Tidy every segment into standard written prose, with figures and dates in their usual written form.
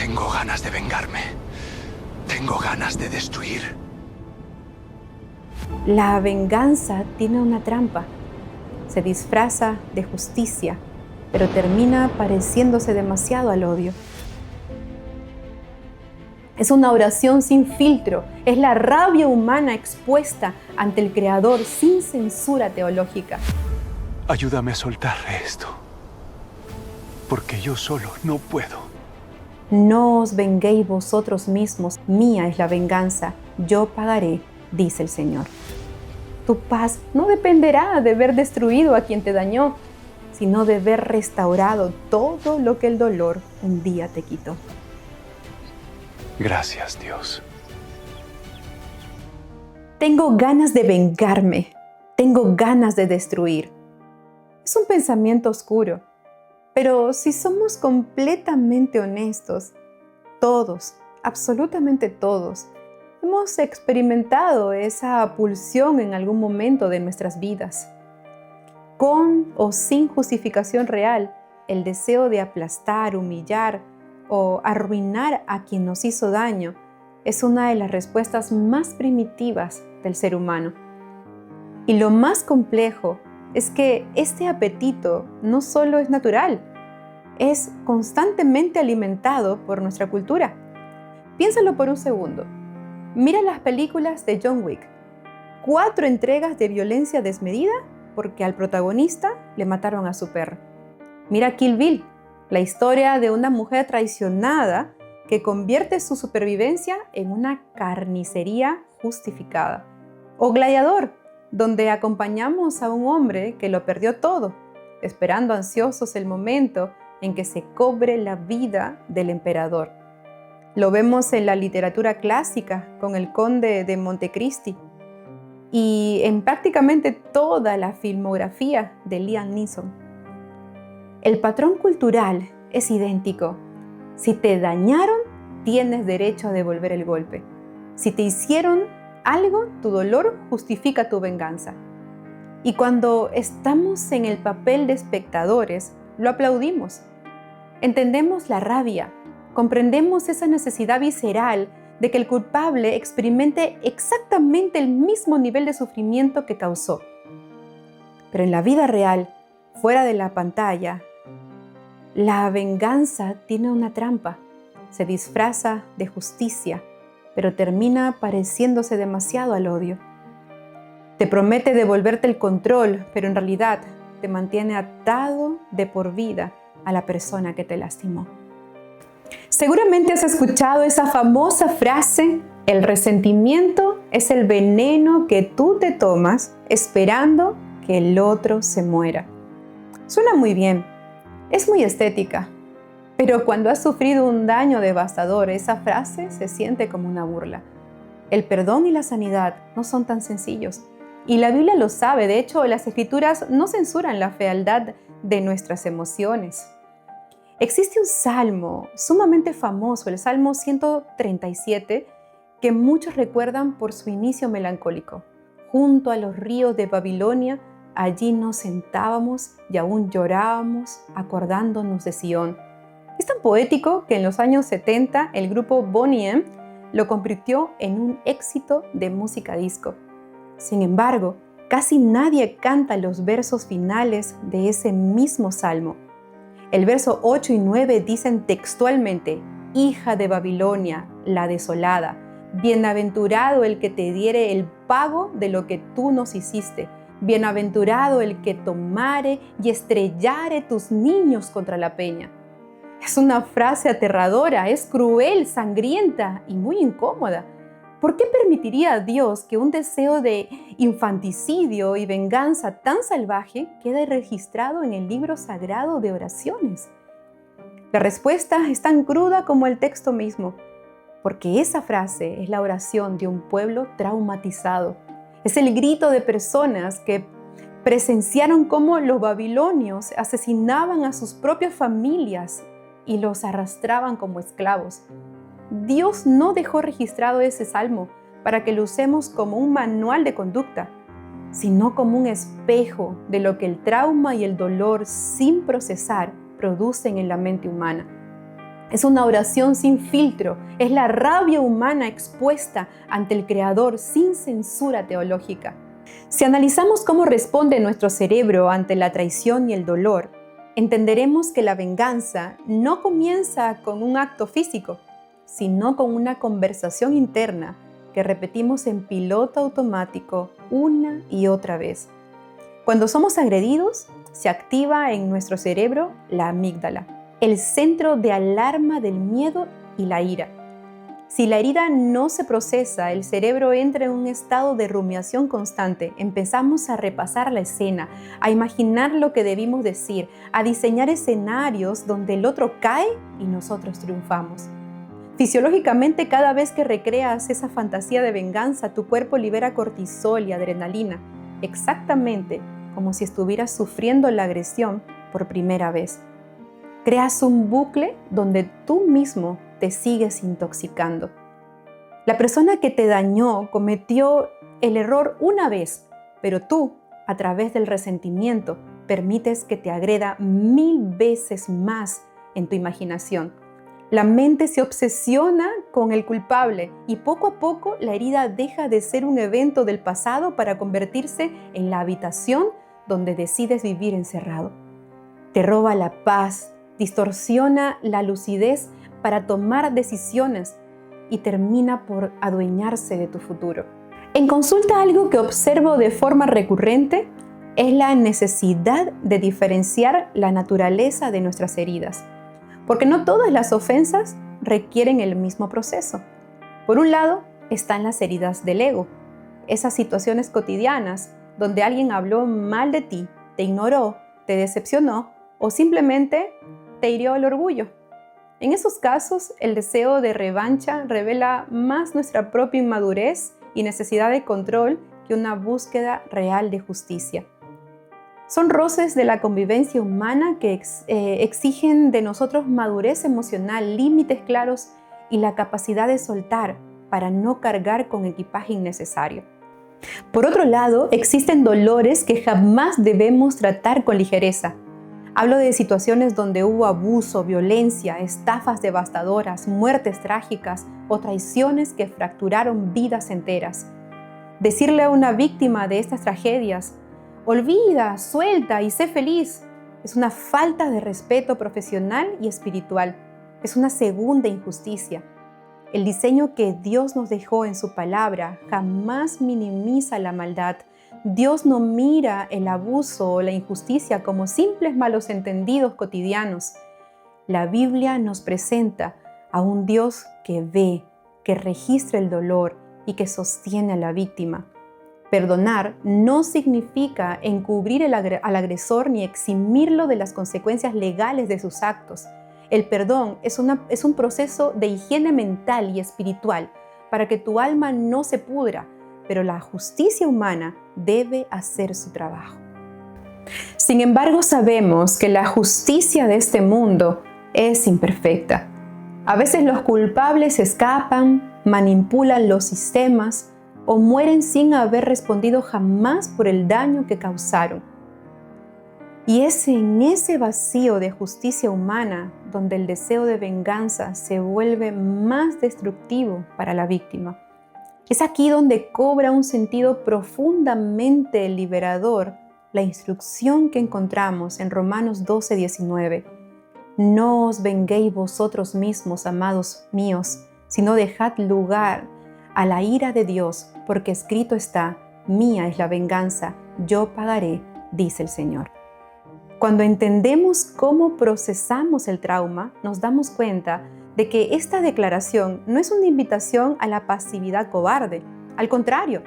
Tengo ganas de vengarme. Tengo ganas de destruir. La venganza tiene una trampa. Se disfraza de justicia, pero termina pareciéndose demasiado al odio. Es una oración sin filtro, es la rabia humana expuesta ante el Creador sin censura teológica. Ayúdame a soltar esto, porque yo solo no puedo. No os venguéis vosotros mismos, mía es la venganza, yo pagaré, dice el Señor. Tu paz no dependerá de ver destruido a quien te dañó, sino de ver restaurado todo lo que el dolor un día te quitó. Gracias, Dios. Tengo ganas de vengarme, tengo ganas de destruir. Es un pensamiento oscuro, pero si somos completamente honestos, todos, absolutamente todos, hemos experimentado esa pulsión en algún momento de nuestras vidas. Con o sin justificación real, el deseo de aplastar, humillar o arruinar a quien nos hizo daño es una de las respuestas más primitivas del ser humano. Y lo más complejo es que este apetito no solo es natural, es constantemente alimentado por nuestra cultura. Piénsalo por un segundo. Mira las películas de John Wick. 4 entregas de violencia desmedida porque al protagonista le mataron a su perro. Mira Kill Bill, la historia de una mujer traicionada que convierte su supervivencia en una carnicería justificada. O Gladiador, donde acompañamos a un hombre que lo perdió todo, esperando ansiosos el momento en que se cobre la vida del emperador. Lo vemos en la literatura clásica con el Conde de Montecristi y en prácticamente toda la filmografía de Liam Neeson. El patrón cultural es idéntico. Si te dañaron, tienes derecho a devolver el golpe. Si te hicieron algo, tu dolor justifica tu venganza. Y cuando estamos en el papel de espectadores, lo aplaudimos. Entendemos la rabia, comprendemos esa necesidad visceral de que el culpable experimente exactamente el mismo nivel de sufrimiento que causó. Pero en la vida real, fuera de la pantalla, la venganza tiene una trampa. Se disfraza de justicia, pero termina pareciéndose demasiado al odio. Te promete devolverte el control, pero en realidad te mantiene atado de por vida a la persona que te lastimó. Seguramente has escuchado esa famosa frase: el resentimiento es el veneno que tú te tomas esperando que el otro se muera. Suena muy bien, es muy estética, pero cuando has sufrido un daño devastador, esa frase se siente como una burla. El perdón y la sanidad no son tan sencillos, y la Biblia lo sabe. De hecho, las Escrituras no censuran la fealdad de nuestras emociones. Existe un salmo sumamente famoso, el Salmo 137, que muchos recuerdan por su inicio melancólico. Junto a los ríos de Babilonia, allí nos sentábamos y aún llorábamos acordándonos de Sión. Es tan poético que en los años 70 el grupo Boney M lo convirtió en un éxito de música disco. Sin embargo, casi nadie canta los versos finales de ese mismo salmo. El verso 8 y 9 dicen textualmente: hija de Babilonia, la desolada, bienaventurado el que te diere el pago de lo que tú nos hiciste, bienaventurado el que tomare y estrellare tus niños contra la peña. Es una frase aterradora, es cruel, sangrienta y muy incómoda. ¿Por qué permitiría Dios que un deseo de infanticidio y venganza tan salvaje quede registrado en el libro sagrado de oraciones? La respuesta es tan cruda como el texto mismo, porque esa frase es la oración de un pueblo traumatizado. Es el grito de personas que presenciaron cómo los babilonios asesinaban a sus propias familias y los arrastraban como esclavos. Dios no dejó registrado ese salmo para que lo usemos como un manual de conducta, sino como un espejo de lo que el trauma y el dolor sin procesar producen en la mente humana. Es una oración sin filtro, es la rabia humana expuesta ante el Creador sin censura teológica. Si analizamos cómo responde nuestro cerebro ante la traición y el dolor, entenderemos que la venganza no comienza con un acto físico, sino con una conversación interna que repetimos en piloto automático una y otra vez. Cuando somos agredidos, se activa en nuestro cerebro la amígdala, el centro de alarma del miedo y la ira. Si la herida no se procesa, el cerebro entra en un estado de rumiación constante. Empezamos a repasar la escena, a imaginar lo que debimos decir, a diseñar escenarios donde el otro cae y nosotros triunfamos. Fisiológicamente, cada vez que recreas esa fantasía de venganza, tu cuerpo libera cortisol y adrenalina, exactamente como si estuvieras sufriendo la agresión por primera vez. Creas un bucle donde tú mismo te sigues intoxicando. La persona que te dañó cometió el error una vez, pero tú, a través del resentimiento, permites que te agreda 1000 veces más en tu imaginación. La mente se obsesiona con el culpable y poco a poco la herida deja de ser un evento del pasado para convertirse en la habitación donde decides vivir encerrado. Te roba la paz, distorsiona la lucidez para tomar decisiones y termina por adueñarse de tu futuro. En consulta, algo que observo de forma recurrente es la necesidad de diferenciar la naturaleza de nuestras heridas, porque no todas las ofensas requieren el mismo proceso. Por un lado, están las heridas del ego, esas situaciones cotidianas donde alguien habló mal de ti, te ignoró, te decepcionó o simplemente te hirió el orgullo. En esos casos, el deseo de revancha revela más nuestra propia inmadurez y necesidad de control que una búsqueda real de justicia. Son roces de la convivencia humana que exigen de nosotros madurez emocional, límites claros y la capacidad de soltar para no cargar con equipaje innecesario. Por otro lado, existen dolores que jamás debemos tratar con ligereza. Hablo de situaciones donde hubo abuso, violencia, estafas devastadoras, muertes trágicas o traiciones que fracturaron vidas enteras. Decirle a una víctima de estas tragedias, olvida, suelta y sé feliz, es una falta de respeto profesional y espiritual. Es una segunda injusticia. El diseño que Dios nos dejó en su palabra jamás minimiza la maldad. Dios no mira el abuso o la injusticia como simples malos entendidos cotidianos. La Biblia nos presenta a un Dios que ve, que registra el dolor y que sostiene a la víctima. Perdonar no significa encubrir al agresor ni eximirlo de las consecuencias legales de sus actos. El perdón es un proceso de higiene mental y espiritual para que tu alma no se pudra, pero la justicia humana debe hacer su trabajo. Sin embargo, sabemos que la justicia de este mundo es imperfecta. A veces los culpables escapan, manipulan los sistemas o mueren sin haber respondido jamás por el daño que causaron. Y es en ese vacío de justicia humana donde el deseo de venganza se vuelve más destructivo para la víctima. Es aquí donde cobra un sentido profundamente liberador la instrucción que encontramos en Romanos 12:19. No os venguéis vosotros mismos, amados míos, sino dejad lugar a la ira de Dios, porque escrito está, mía es la venganza, yo pagaré, dice el Señor. Cuando entendemos cómo procesamos el trauma, nos damos cuenta de que esta declaración no es una invitación a la pasividad cobarde. Al contrario,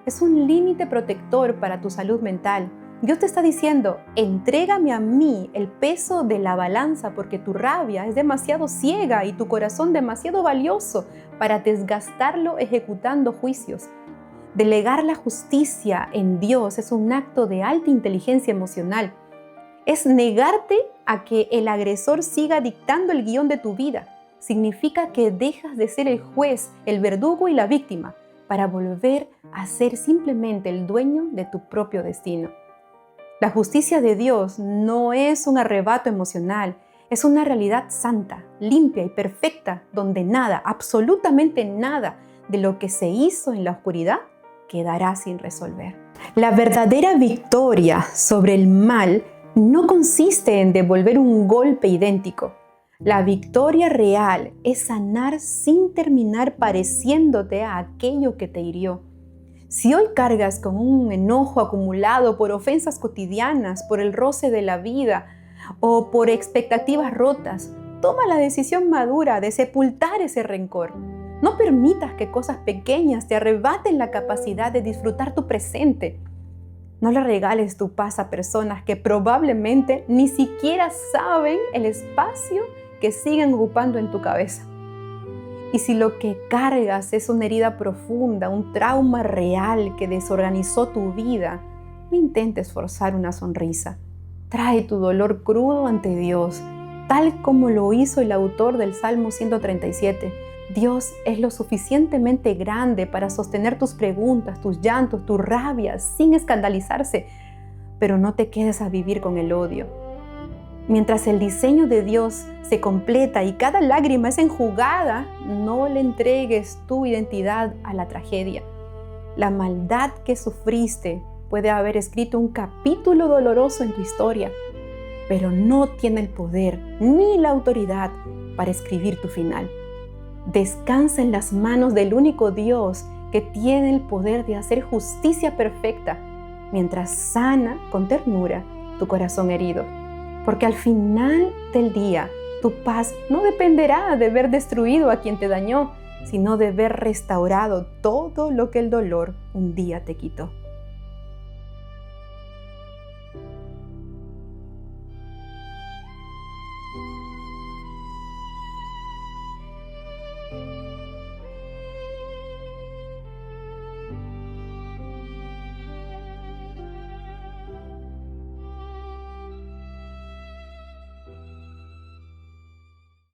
es un límite protector para tu salud mental. Dios te está diciendo, entrégame a mí el peso de la balanza porque tu rabia es demasiado ciega y tu corazón demasiado valioso para desgastarlo ejecutando juicios. Delegar la justicia en Dios es un acto de alta inteligencia emocional. Es negarte a que el agresor siga dictando el guión de tu vida. Significa que dejas de ser el juez, el verdugo y la víctima para volver a ser simplemente el dueño de tu propio destino. La justicia de Dios no es un arrebato emocional, Es una realidad santa, limpia y perfecta, donde nada, absolutamente nada de lo que se hizo en la oscuridad quedará sin resolver. La verdadera victoria sobre el mal no consiste en devolver un golpe idéntico. La victoria real es sanar sin terminar pareciéndote a aquello que te hirió. Si hoy cargas con un enojo acumulado por ofensas cotidianas, por el roce de la vida o por expectativas rotas, toma la decisión madura de sepultar ese rencor. No permitas que cosas pequeñas te arrebaten la capacidad de disfrutar tu presente. No le regales tu paz a personas que probablemente ni siquiera saben el espacio que siguen ocupando en tu cabeza. Y si lo que cargas es una herida profunda, un trauma real que desorganizó tu vida, no intentes forzar una sonrisa. Trae tu dolor crudo ante Dios, tal como lo hizo el autor del Salmo 137. Dios es lo suficientemente grande para sostener tus preguntas, tus llantos, tus rabias, sin escandalizarse, pero no te quedes a vivir con el odio. Mientras el diseño de Dios se completa y cada lágrima es enjugada, no le entregues tu identidad a la tragedia. La maldad que sufriste puede haber escrito un capítulo doloroso en tu historia, pero no tiene el poder ni la autoridad para escribir tu final. Descansa en las manos del único Dios que tiene el poder de hacer justicia perfecta, mientras sana con ternura tu corazón herido. Porque al final del día, tu paz no dependerá de ver destruido a quien te dañó, sino de ver restaurado todo lo que el dolor un día te quitó.